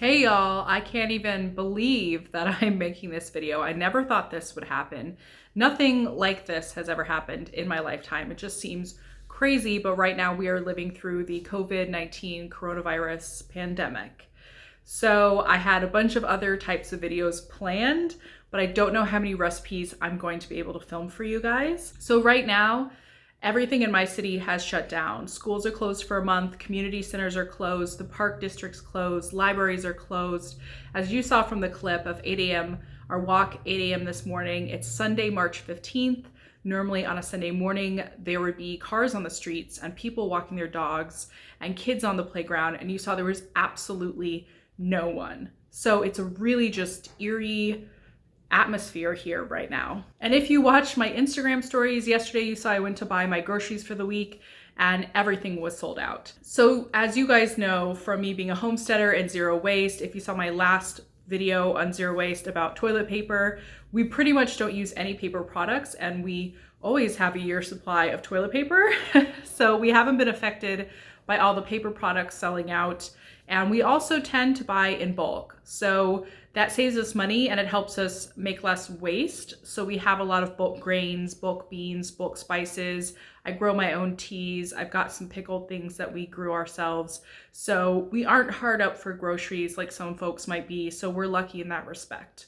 Hey y'all, I can't even believe that I'm making this video. I never thought this would happen. Nothing like this has ever happened in my lifetime. It just seems crazy, but right now we are living through the COVID-19 coronavirus pandemic. So I had a bunch of other types of videos planned, but I don't know how many recipes I'm going to be able to film for you guys. So right now, everything in my city has shut down. Schools are closed for a month, community centers are closed, the park district's closed, libraries are closed. As you saw from the clip of 8 a.m., our walk 8 a.m. this morning, it's Sunday, March 15th. Normally on a Sunday morning, there would be cars on the streets and people walking their dogs and kids on the playground, and you saw there was absolutely no one. So it's a really just eerie atmosphere here right now. And if you watched my Instagram stories yesterday, you saw I went to buy my groceries for the week and everything was sold out. So as you guys know from me being a homesteader and zero waste, if you saw my last video on zero waste about toilet paper, we pretty much don't use any paper products and we always have a year's supply of toilet paper. So we haven't been affected by all the paper products selling out. And we also tend to buy in bulk. So that saves us money and it helps us make less waste. So we have a lot of bulk grains, bulk beans, bulk spices. I grow my own teas. I've got some pickled things that we grew ourselves. So we aren't hard up for groceries like some folks might be. So we're lucky in that respect.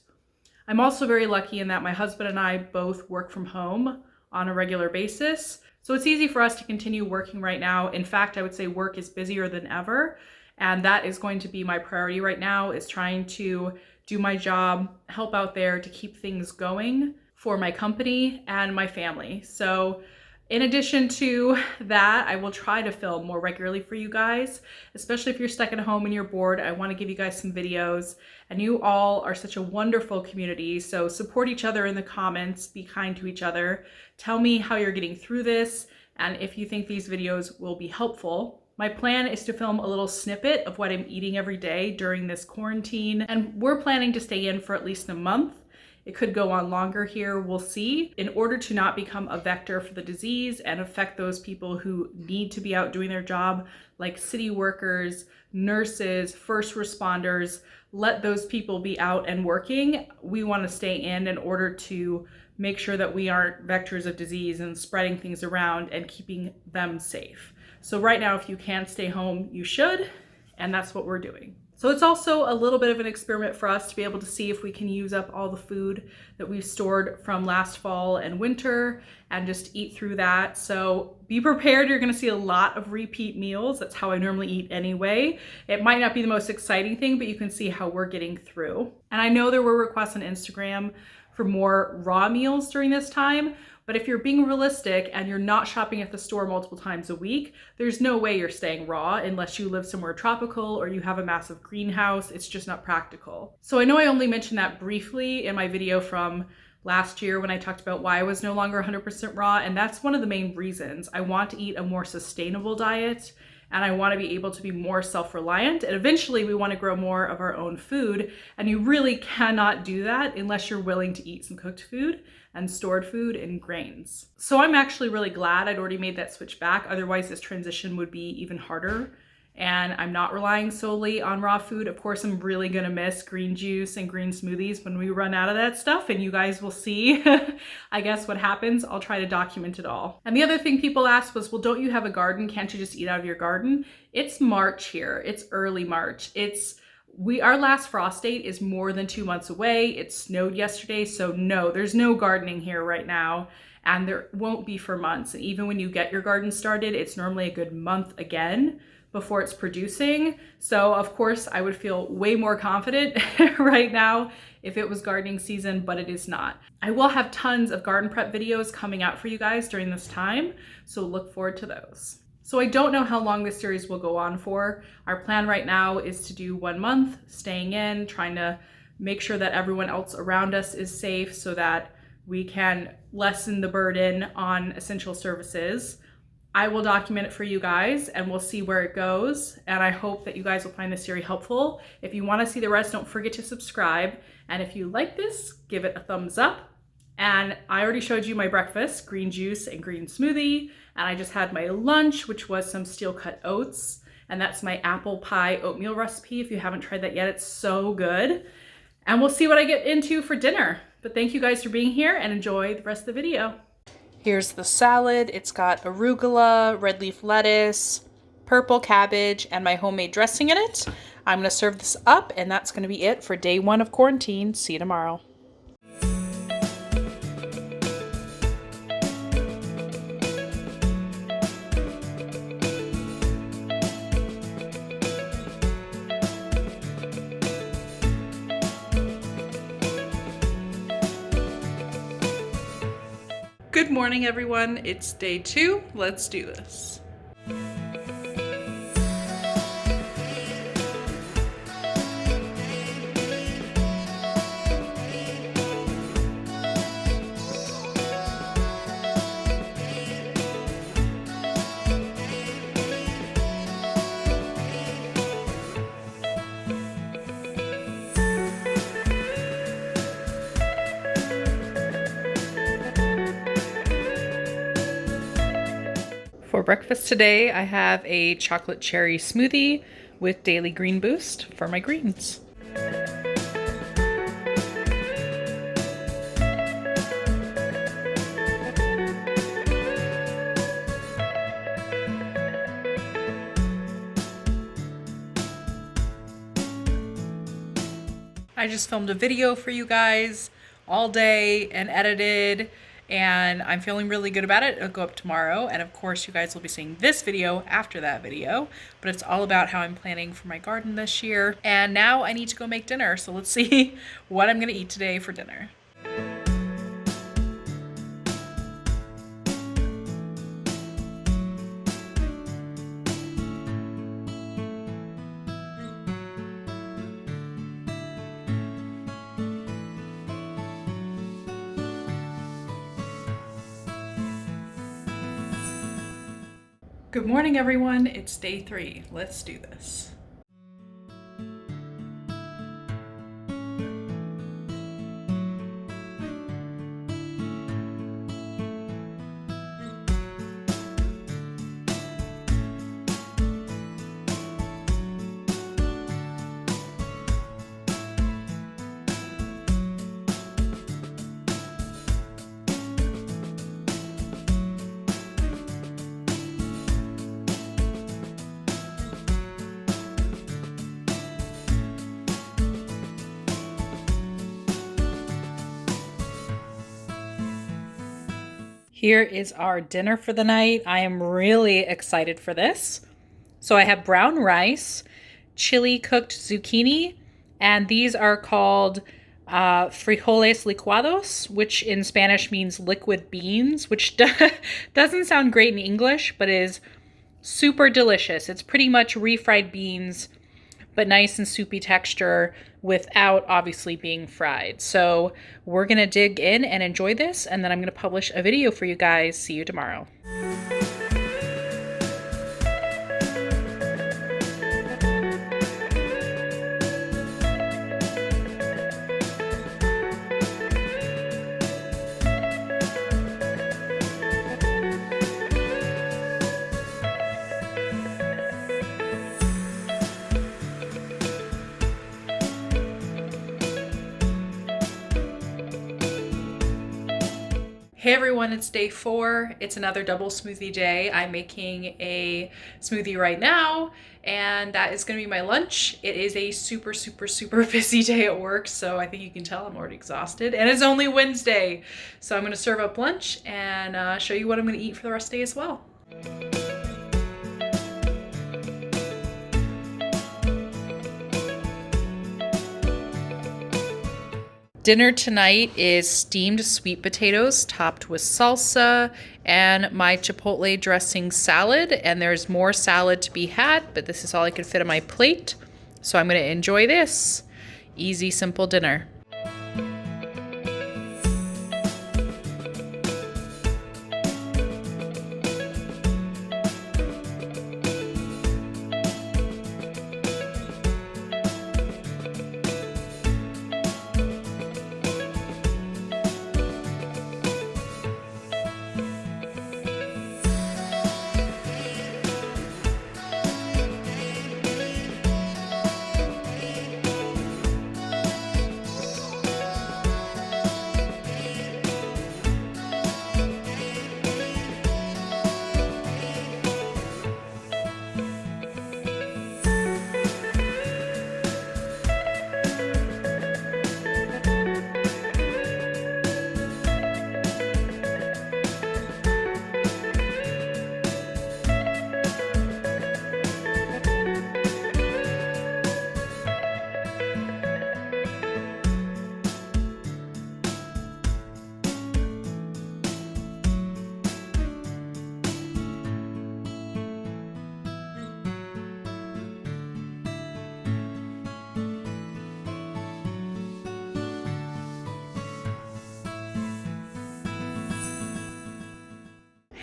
I'm also very lucky in that my husband and I both work from home on a regular basis. So it's easy for us to continue working right now. In fact, I would say work is busier than ever. And that is going to be my priority right now, is trying to do my job, help out there to keep things going for my company and my family. So in addition to that, I will try to film more regularly for you guys, especially if you're stuck at home and you're bored. I want to give you guys some videos, and you all are such a wonderful community. So support each other in the comments, be kind to each other. Tell me how you're getting through this, and if you think these videos will be helpful. My plan is to film a little snippet of what I'm eating every day during this quarantine, and we're planning to stay in for at least a month. It could go on longer here, we'll see, in order to not become a vector for the disease and affect those people who need to be out doing their job, like city workers, nurses, first responders. Let those people be out and working. We want to stay in order to make sure that we aren't vectors of disease and spreading things around and keeping them safe. So right now, if you can stay home, you should, and that's what we're doing. So it's also a little bit of an experiment for us to be able to see if we can use up all the food that we've stored from last fall and winter and just eat through that. So be prepared, you're gonna see a lot of repeat meals. That's how I normally eat anyway. It might not be the most exciting thing, but you can see how we're getting through. And I know there were requests on Instagram for more raw meals during this time. But if you're being realistic and you're not shopping at the store multiple times a week, there's no way you're staying raw unless you live somewhere tropical or you have a massive greenhouse. It's just not practical. So I know I only mentioned that briefly in my video from last year when I talked about why I was no longer 100% raw, and that's one of the main reasons. I want to eat a more sustainable diet, and I want to be able to be more self-reliant, and eventually we want to grow more of our own food, and you really cannot do that unless you're willing to eat some cooked food and stored food and grains. So I'm actually really glad I'd already made that switch back. Otherwise this transition would be even harder, and I'm not relying solely on raw food. Of course, I'm really gonna miss green juice and green smoothies when we run out of that stuff, and you guys will see, I guess, what happens. I'll try to document it all. And the other thing people asked was, well, don't you have a garden? Can't you just eat out of your garden? It's March here, it's early March. Our last frost date is more than 2 months away. It snowed yesterday, so no, there's no gardening here right now, and there won't be for months. And even when you get your garden started, it's normally a good month again before it's producing. So of course I would feel way more confident right now if it was gardening season, but it is not. I will have tons of garden prep videos coming out for you guys during this time, so look forward to those. So I don't know how long this series will go on for. Our plan right now is to do 1 month, staying in, trying to make sure that everyone else around us is safe so that we can lessen the burden on essential services. I will document it for you guys and we'll see where it goes. And I hope that you guys will find this series helpful. If you want to see the rest, don't forget to subscribe. And if you like this, give it a thumbs up. And I already showed you my breakfast, green juice and green smoothie. And I just had my lunch, which was some steel cut oats. and that's my apple pie oatmeal recipe. If you haven't tried that yet, it's so good. And we'll see what I get into for dinner. But thank you guys for being here and enjoy the rest of the video. Here's the salad. It's got arugula, red leaf lettuce, purple cabbage, and my homemade dressing in it. I'm gonna serve this up, and that's gonna be it for day 1 of quarantine. See you tomorrow. Good morning, everyone. It's day 2. Let's do this. For breakfast today, I have a chocolate cherry smoothie with daily green boost for my greens. I just filmed a video for you guys all day and edited, and I'm feeling really good about it. It'll go up tomorrow, and of course you guys will be seeing this video after that video, but it's all about how I'm planning for my garden this year. And now I need to go make dinner, so let's see what I'm gonna eat today for dinner. Good morning, everyone. It's day 3. Let's do this. Here is our dinner for the night. I am really excited for this. So I have brown rice, chili cooked zucchini, and these are called frijoles liquados, which in Spanish means liquid beans, which doesn't sound great in English, but is super delicious. It's pretty much refried beans, but nice and soupy texture without obviously being fried. So we're gonna dig in and enjoy this, and then I'm gonna publish a video for you guys. See you tomorrow. Hey everyone, it's day 4. It's another double smoothie day. I'm making a smoothie right now, and that is gonna be my lunch. It is a super busy day at work, so I think you can tell I'm already exhausted, and it's only Wednesday. So I'm gonna serve up lunch and show you what I'm gonna eat for the rest of the day as well. Dinner tonight is steamed sweet potatoes topped with salsa and my chipotle dressing salad. And there's more salad to be had, but this is all I could fit on my plate. So I'm going to enjoy this easy, simple dinner.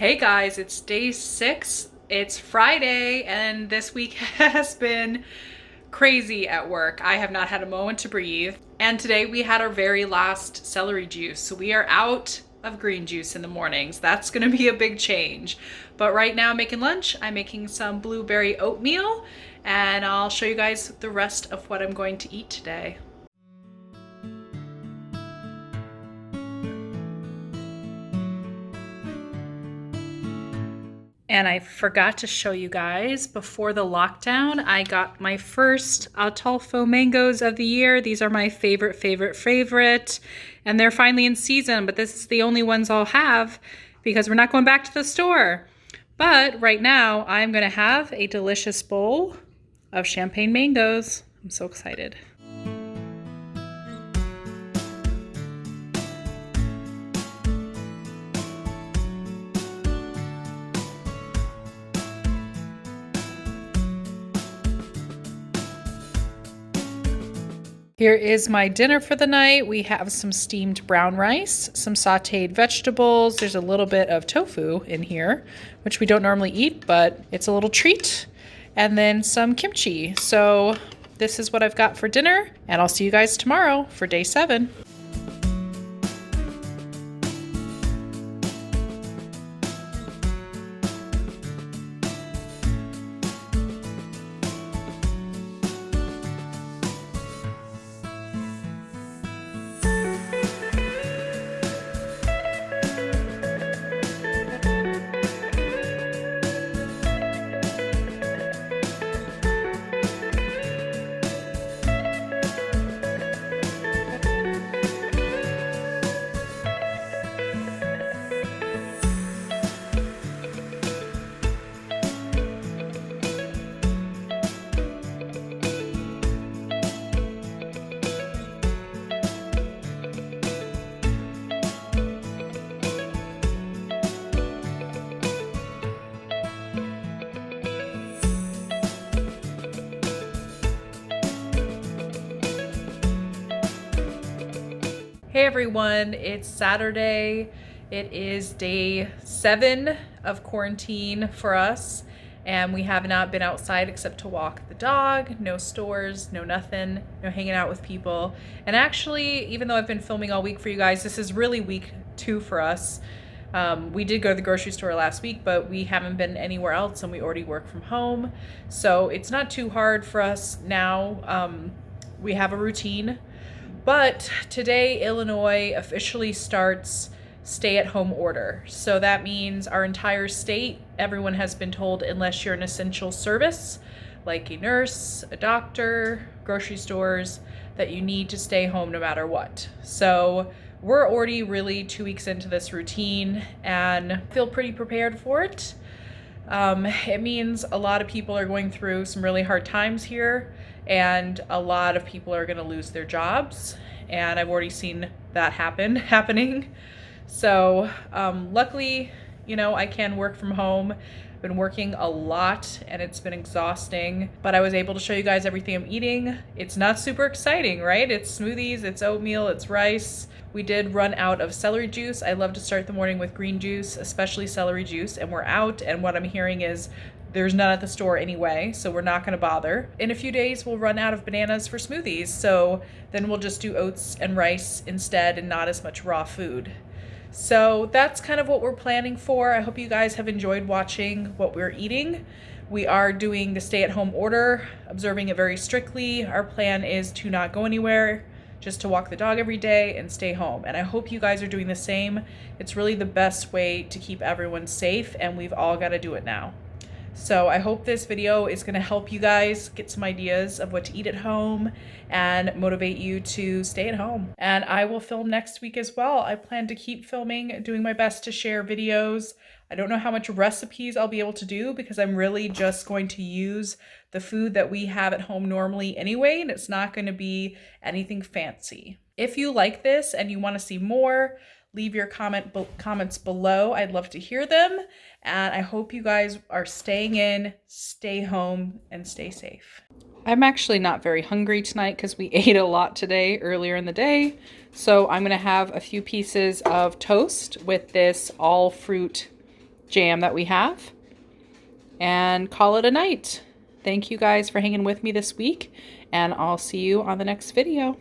Hey guys, it's day 6. It's Friday, and this week has been crazy at work. I have not had a moment to breathe. And today we had our very last celery juice. So we are out of green juice in the mornings. That's gonna be a big change. But right now making lunch, I'm making some blueberry oatmeal, and I'll show you guys the rest of what I'm going to eat today. And I forgot to show you guys, before the lockdown, I got my first Ataulfo mangoes of the year. These are my favorite. And they're finally in season, but this is the only ones I'll have because we're not going back to the store. But right now, I'm gonna have a delicious bowl of champagne mangoes. I'm so excited. Here is my dinner for the night. We have some steamed brown rice, some sauteed vegetables. There's a little bit of tofu in here, which we don't normally eat, but it's a little treat. And then some kimchi. So this is what I've got for dinner, and I'll see you guys tomorrow for day 7. Hey everyone, it's Saturday. It is day 7 of quarantine for us, and we have not been outside except to walk the dog. No stores, no nothing, no hanging out with people. And actually, even though I've been filming all week for you guys, this is really week 2 for us. We did go to the grocery store last week, but we haven't been anywhere else, and we already work from home. So it's not too hard for us now. We have a routine. But today, Illinois officially starts stay-at-home order. So that means our entire state, everyone has been told, unless you're an essential service, like a nurse, a doctor, grocery stores, that you need to stay home no matter what. So we're already really 2 weeks into this routine and feel pretty prepared for it. It means a lot of people are going through some really hard times here, and a lot of people are going to lose their jobs, and I've already seen that happening. So luckily, you know, I can work from home. I've been working a lot and it's been exhausting, but I was able to show you guys everything I'm eating. It's not super exciting, right? It's smoothies, it's oatmeal, it's rice. We did run out of celery juice. I love to start the morning with green juice, especially celery juice, and we're out, and what I'm hearing is there's none at the store anyway, so we're not gonna bother. In a few days, we'll run out of bananas for smoothies, so then we'll just do oats and rice instead and not as much raw food. So that's kind of what we're planning for. I hope you guys have enjoyed watching what we're eating. We are doing the stay-at-home order, observing it very strictly. Our plan is to not go anywhere, just to walk the dog every day and stay home. And I hope you guys are doing the same. It's really the best way to keep everyone safe, and we've all got to do it now. So I hope this video is going to help you guys get some ideas of what to eat at home and motivate you to stay at home. And I will film next week as well. I plan to keep filming, doing my best to share videos. I don't know how much recipes I'll be able to do because I'm really just going to use the food that we have at home normally anyway, and it's not going to be anything fancy. If you like this and you want to see more, leave your comments below. I'd love to hear them. And I hope you guys are staying in, stay home, and stay safe. I'm actually not very hungry tonight because we ate a lot today earlier in the day. So I'm going to have a few pieces of toast with this all fruit jam that we have and call it a night. Thank you guys for hanging with me this week, and I'll see you on the next video.